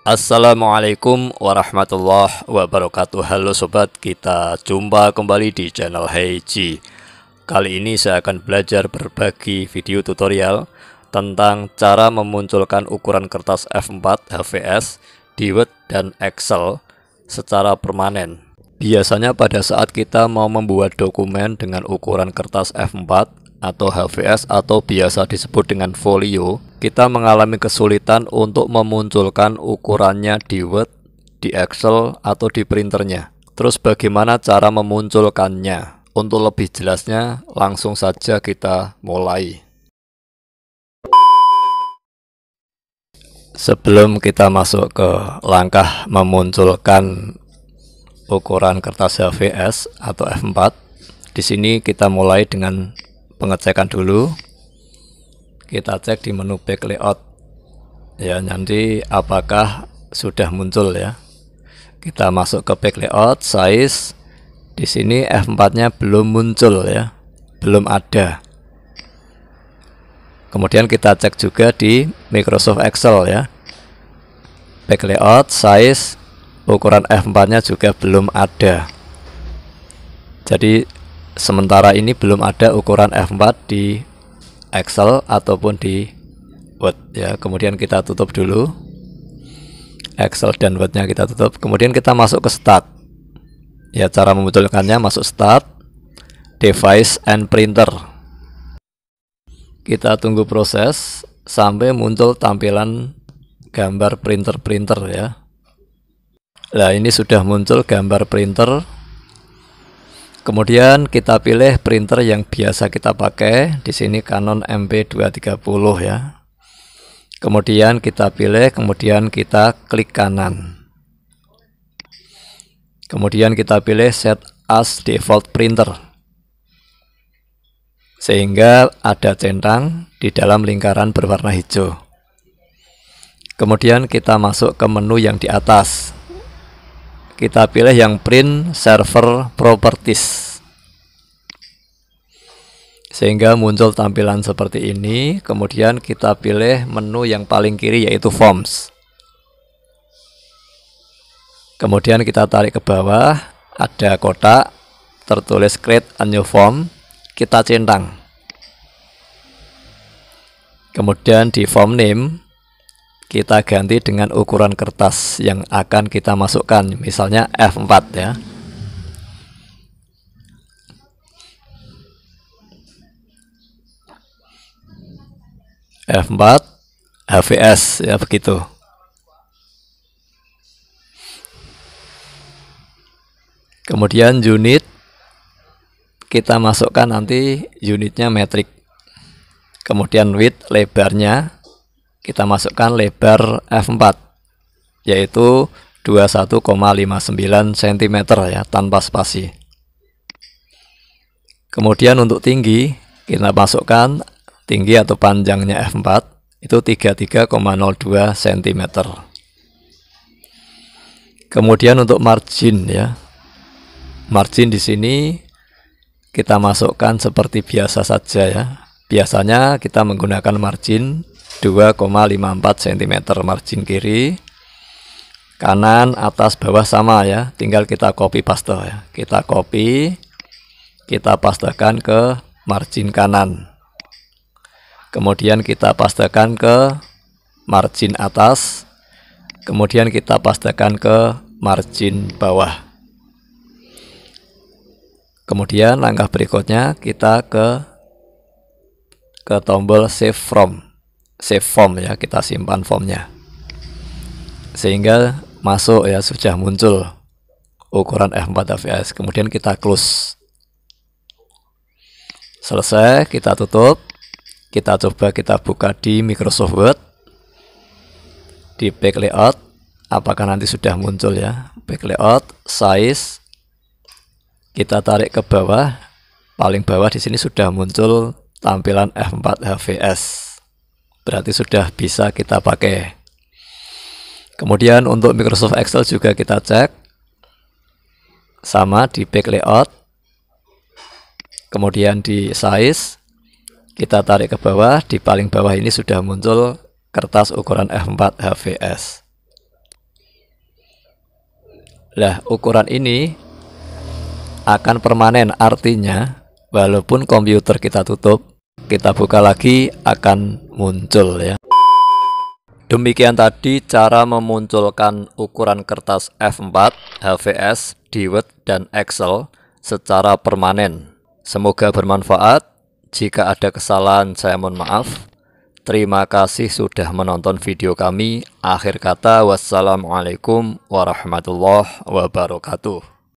Assalamualaikum warahmatullahi wabarakatuh. Halo sobat, kita jumpa kembali di channel Heiji. Kali ini saya akan belajar berbagi video tutorial tentang cara memunculkan ukuran kertas F4 HVS di Word dan Excel secara permanen. Biasanya pada saat kita mau membuat dokumen dengan ukuran kertas F4 atau HVS atau biasa disebut dengan folio, kita mengalami kesulitan untuk memunculkan ukurannya di Word, di Excel, atau di printernya. Terus bagaimana cara memunculkannya? Untuk lebih jelasnya, langsung saja kita mulai. Sebelum kita masuk ke langkah memunculkan ukuran kertas HVS atau F4, di sini kita mulai dengan pengecekan dulu. Kita cek di menu back layout ya, nanti apakah sudah muncul ya. Kita masuk ke back layout, size. Di sini F4 nya belum muncul ya, belum ada. Kemudian kita cek juga di Microsoft Excel ya, back layout, size, ukuran F4 nya juga belum ada. Jadi sementara ini belum ada ukuran F4 di Excel ataupun di Word ya. Kemudian kita tutup dulu Excel dan Word-nya, kita tutup. Kemudian kita masuk ke Start ya. Cara memunculkannya, masuk Start, Device and Printer. Kita tunggu proses sampai muncul tampilan gambar printer ya. Nah, ini sudah muncul gambar printer. Kemudian kita pilih printer yang biasa kita pakai. Di sini Canon MP230 ya. Kemudian kita pilih, kemudian kita klik kanan. Kemudian kita pilih Set as Default Printer, sehingga ada centang di dalam lingkaran berwarna hijau. Kemudian kita masuk ke menu yang di atas. Kita pilih yang Print Server Properties, sehingga muncul tampilan seperti ini. Kemudian kita pilih menu yang paling kiri, yaitu Forms. Kemudian kita tarik ke bawah, ada kotak tertulis Create a New Form. Kita centang. Kemudian di Form Name kita ganti dengan ukuran kertas yang akan kita masukkan, misalnya F4 ya. F4 HVS ya, begitu. Kemudian unit kita masukkan nanti unitnya metrik. Kemudian width, lebarnya kita masukkan lebar F4 yaitu 21,59 cm ya, tanpa spasi. Kemudian untuk tinggi kita masukkan tinggi atau panjangnya F4 itu 33,02 cm. Kemudian untuk margin ya, margin di sini kita masukkan seperti biasa saja ya. Biasanya kita menggunakan margin 2,54 cm, margin kiri, kanan, atas, bawah sama ya. Tinggal kita copy paste ya. Kita copy, kita pastekan ke margin kanan. Kemudian kita pastekan ke margin atas. Kemudian kita pastekan ke margin bawah. Kemudian langkah berikutnya kita ke tombol Save Form ya, kita simpan formnya, sehingga masuk ya, sudah muncul ukuran F4 HVS. Kemudian kita close. Selesai, kita tutup. Kita coba kita buka di Microsoft Word, di back layout, apakah nanti sudah muncul ya. Back layout, size, kita tarik ke bawah, paling bawah di sini sudah muncul tampilan F4 HVS. Berarti sudah bisa kita pakai. Kemudian untuk Microsoft Excel juga kita cek, sama di back layout. Kemudian di size kita tarik ke bawah, di paling bawah ini sudah muncul kertas ukuran F4 HVS. Lah, ukuran ini akan permanen, artinya walaupun komputer kita tutup, kita buka lagi akan muncul ya. Demikian tadi cara memunculkan ukuran kertas F4, HVS, di Word, dan Excel secara permanen. Semoga bermanfaat. Jika ada kesalahan saya mohon maaf. Terima kasih sudah menonton video kami. Akhir kata, wassalamualaikum warahmatullahi wabarakatuh.